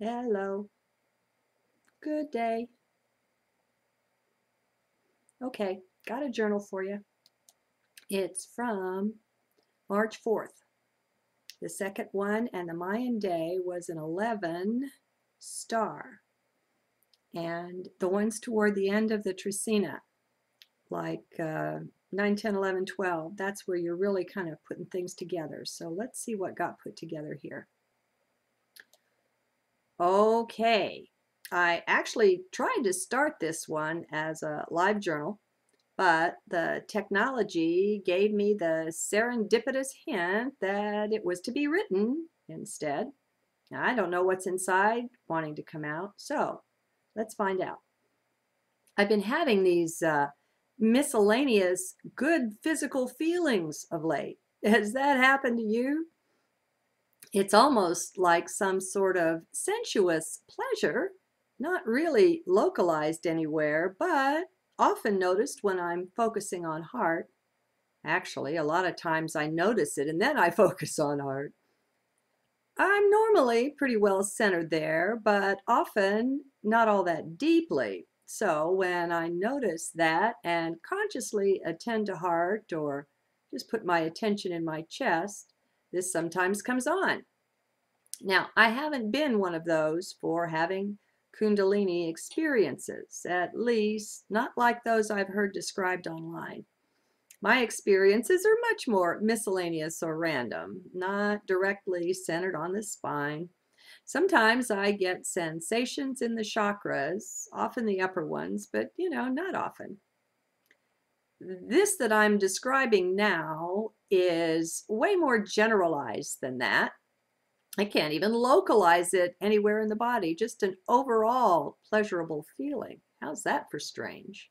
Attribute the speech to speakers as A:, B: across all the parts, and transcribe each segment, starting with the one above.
A: Hello. Good day. Okay, got a journal for you. It's from March 4th. The second one, and the Mayan day was an 11 star. And the ones toward the end of the Tricina, like 9, 10, 11, 12, that's where you're really kind of putting things together. So let's see what got put together here. Okay, I actually tried to start this one as a live journal, but the technology gave me the serendipitous hint that it was to be written instead. Now, I don't know what's inside wanting to come out, so let's find out. I've been having these miscellaneous good physical feelings of late. Has that happened to you? It's almost like some sort of sensuous pleasure, not really localized anywhere, but often noticed when I'm focusing on heart. Actually, a lot of times I notice it and then I focus on heart. I'm normally pretty well centered there, but often not all that deeply. So when I notice that and consciously attend to heart or just put my attention in my chest, this sometimes comes on. Now, I haven't been one of those for having Kundalini experiences, at least not like those I've heard described online. My experiences are much more miscellaneous or random, not directly centered on the spine. Sometimes I get sensations in the chakras, often the upper ones, but not often. This that I'm describing now is way more generalized than that. I can't even localize it anywhere in the body, just an overall pleasurable feeling. How's that for strange?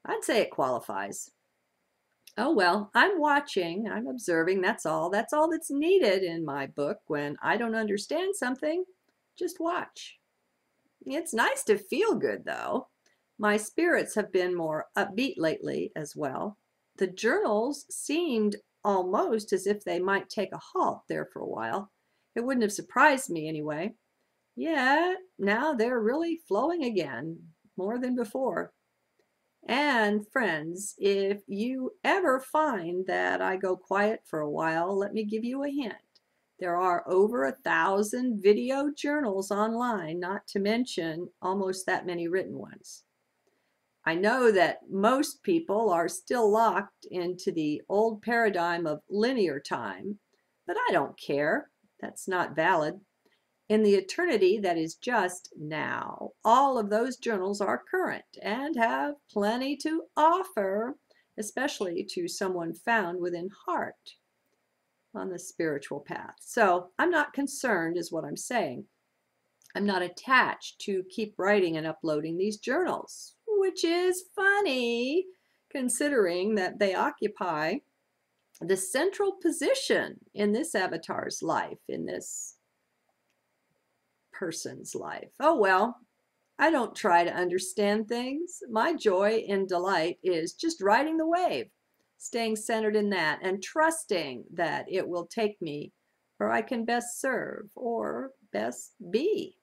A: I'd say it qualifies. Oh well, I'm watching, I'm observing, that's all. That's all that's needed in my book when I don't understand something. Just watch. It's nice to feel good though. My spirits have been more upbeat lately as well. The journals seemed almost as if they might take a halt there for a while. It wouldn't have surprised me anyway. Yet now they're really flowing again, more than before. And friends, if you ever find that I go quiet for a while, let me give you a hint. There are over 1,000 video journals online, not to mention almost that many written ones. I know that most people are still locked into the old paradigm of linear time, but I don't care. That's not valid. In the eternity that is just now, all of those journals are current and have plenty to offer, especially to someone found within heart on the spiritual path. So I'm not concerned, is what I'm saying. I'm not attached to keep writing and uploading these journals, which is funny considering that they occupy the central position in this avatar's life, in this person's life. Oh well, I don't try to understand things. My joy and delight is just riding the wave, staying centered in that, and trusting that it will take me where I can best serve or best be.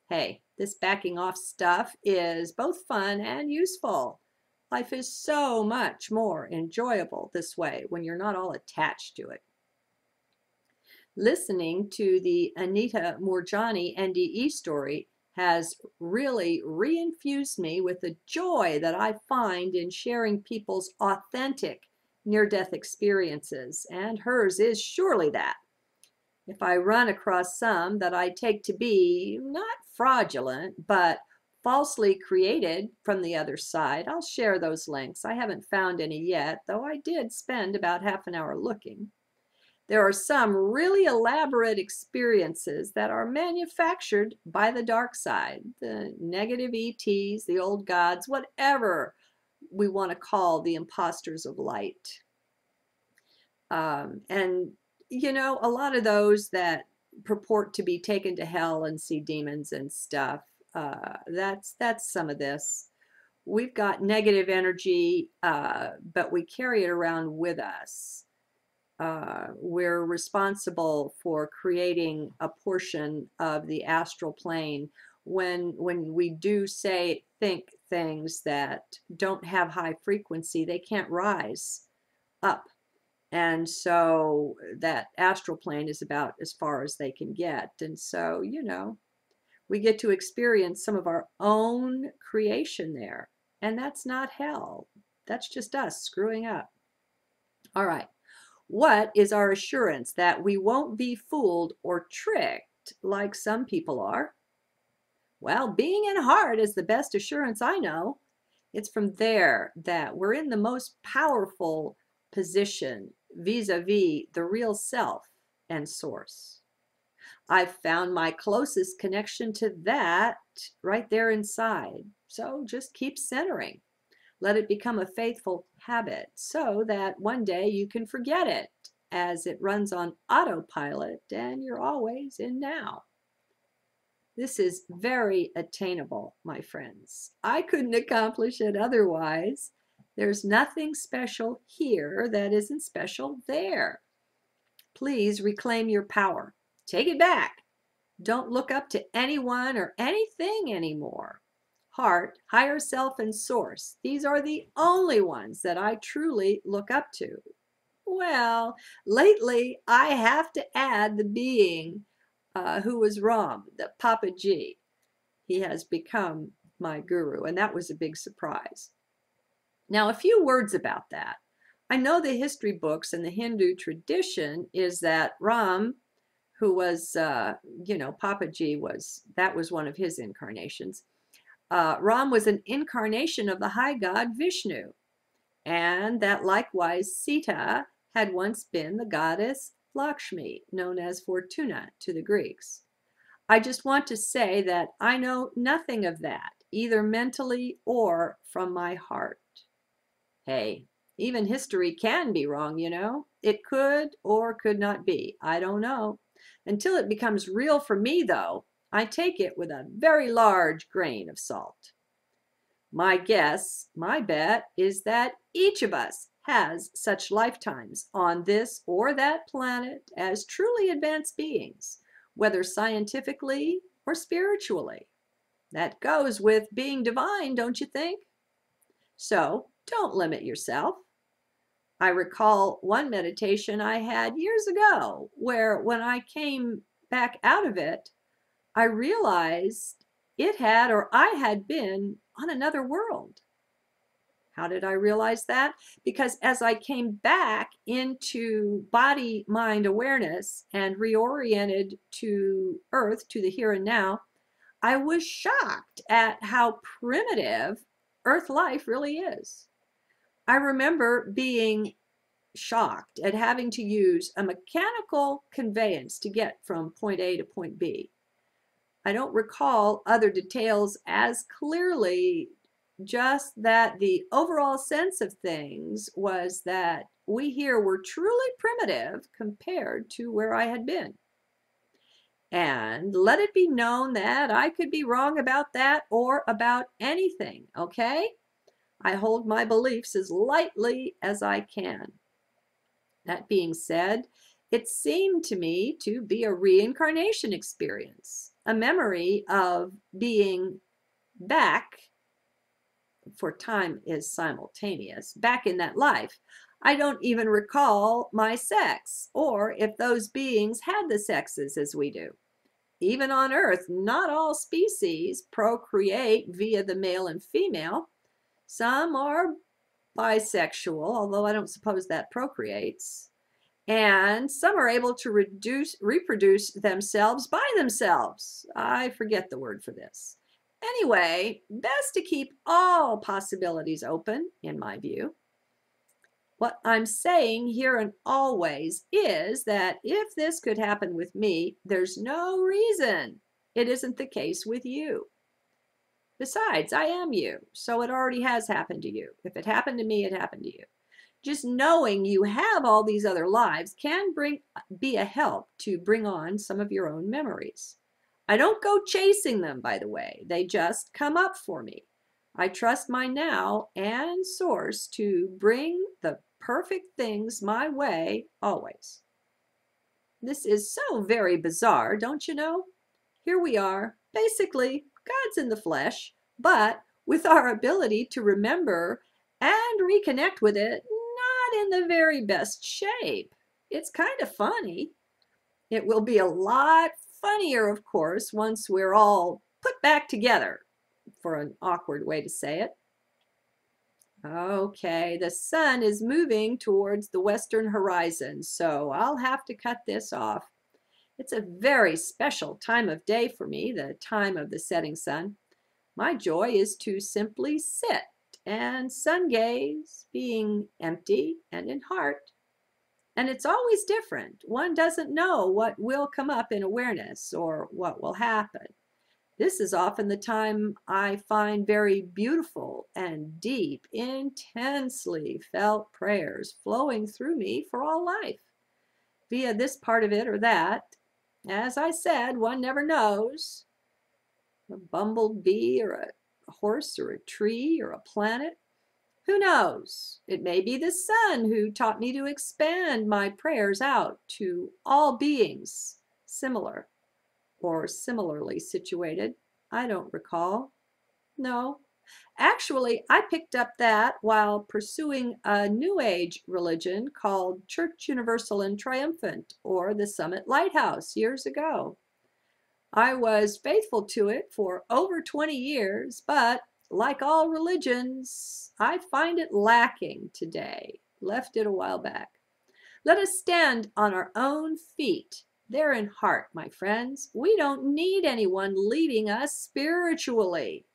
A: Hey, this backing off stuff is both fun and useful. Life is so much more enjoyable this way when you're not all attached to it. Listening to the Anita Moorjani NDE story has really reinfused me with the joy that I find in sharing people's authentic near-death experiences, and hers is surely that. If I run across some that I take to be not fraudulent, but falsely created from the other side, I'll share those links. I haven't found any yet, though I did spend about half an hour looking. There are some really elaborate experiences that are manufactured by the dark side, the negative ETs, the old gods, whatever we want to call the imposters of light. And a lot of those that purport to be taken to hell and see demons and stuff, that's some of this. We've got negative energy, but we carry it around with us. we're responsible for creating a portion of the astral plane. When we do think things that don't have high frequency, they can't rise up. And so that astral plane is about as far as they can get. And so, we get to experience some of our own creation there. And that's not hell. That's just us screwing up. All right. What is our assurance that we won't be fooled or tricked like some people are? Well, being in heart is the best assurance I know. It's from there that we're in the most powerful position vis-a-vis the real self and source. I've found my closest connection to that right there inside. So just keep centering. Let it become a faithful habit so that one day you can forget it as it runs on autopilot and you're always in now. This is very attainable, my friends. I couldn't accomplish it otherwise. There's nothing special here that isn't special there. Please reclaim your power. Take it back. Don't look up to anyone or anything anymore. Heart, higher self, and source. These are the only ones that I truly look up to. Well, lately I have to add the being who was Ram, the Papa G. He has become my guru, and that was a big surprise. Now, a few words about that. I know the history books and the Hindu tradition is that Ram, who was, Papa G that was one of his incarnations. Ram was an incarnation of the high god Vishnu, and that likewise Sita had once been the goddess Lakshmi, known as Fortuna to the Greeks. I just want to say that I know nothing of that, either mentally or from my heart. Hey, even history can be wrong, It could or could not be. I don't know. Until it becomes real for me, though, I take it with a very large grain of salt. My guess, my bet, is that each of us has such lifetimes on this or that planet as truly advanced beings, whether scientifically or spiritually. That goes with being divine, don't you think? So don't limit yourself. I recall one meditation I had years ago where when I came back out of it, I realized I had been on another world. How did I realize that? Because as I came back into body-mind awareness and reoriented to Earth, to the here and now, I was shocked at how primitive Earth life really is. I remember being shocked at having to use a mechanical conveyance to get from point A to point B. I don't recall other details as clearly, just that the overall sense of things was that we here were truly primitive compared to where I had been. And let it be known that I could be wrong about that or about anything, okay? I hold my beliefs as lightly as I can. That being said, it seemed to me to be a reincarnation experience, a memory of being back, for time is simultaneous, back in that life. I don't even recall my sex or if those beings had the sexes as we do. Even on Earth, not all species procreate via the male and female. Some are bisexual, although I don't suppose that procreates. And some are able to reproduce themselves by themselves. I forget the word for this. Anyway, best to keep all possibilities open, in my view. What I'm saying here and always is that if this could happen with me, there's no reason it isn't the case with you. Besides, I am you, so it already has happened to you. If it happened to me, it happened to you. Just knowing you have all these other lives can be a help to bring on some of your own memories. I don't go chasing them, by the way. They just come up for me. I trust my now and source to bring the perfect things my way always. This is so very bizarre, don't you know? Here we are, basically, God's in the flesh, but with our ability to remember and reconnect with it, not in the very best shape. It's kind of funny. It will be a lot funnier, of course, once we're all put back together, for an awkward way to say it. Okay, the sun is moving towards the western horizon, so I'll have to cut this off. It's a very special time of day for me, the time of the setting sun. My joy is to simply sit and sun gaze, being empty and in heart. And it's always different. One doesn't know what will come up in awareness or what will happen. This is often the time I find very beautiful and deep, intensely felt prayers flowing through me for all life, via this part of it or that. As I said, one never knows. A bumblebee or a horse or a tree or a planet. Who knows? It may be the sun who taught me to expand my prayers out to all beings similar or similarly situated. I don't recall. No. Actually, I picked up that while pursuing a New Age religion called Church Universal and Triumphant, or the Summit Lighthouse, years ago. I was faithful to it for over 20 years, but like all religions, I find it lacking today. Left it a while back. Let us stand on our own feet. They're in heart, my friends. We don't need anyone leading us spiritually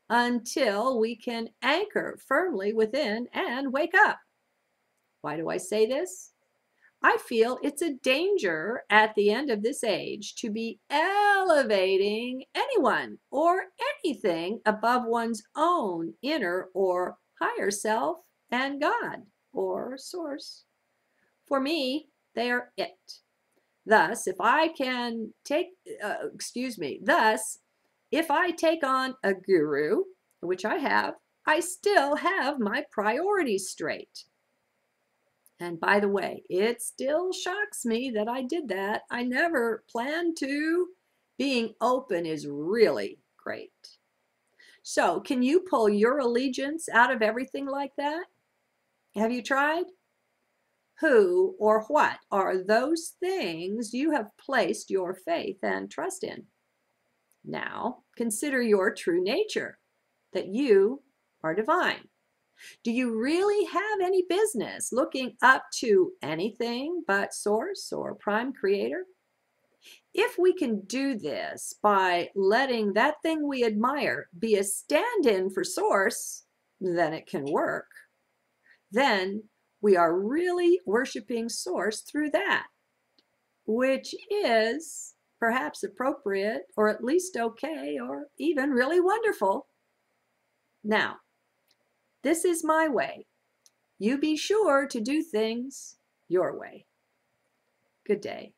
A: until we can anchor firmly within and wake up. Why do I say this? I feel it's a danger at the end of this age to be elevating anyone or anything above one's own inner or higher self and God or source. For me, they are it. Thus, if I take on a guru, which I have, I still have my priorities straight. And by the way, it still shocks me that I did that. I never planned to. Being open is really great. So, can you pull your allegiance out of everything like that? Have you tried? Who or what are those things you have placed your faith and trust in? Now, consider your true nature, that you are divine. Do you really have any business looking up to anything but Source or Prime Creator? If we can do this by letting that thing we admire be a stand-in for Source, then it can work. Then we are really worshiping Source through that, which is perhaps appropriate or at least okay or even really wonderful. Now, this is my way. You be sure to do things your way. Good day.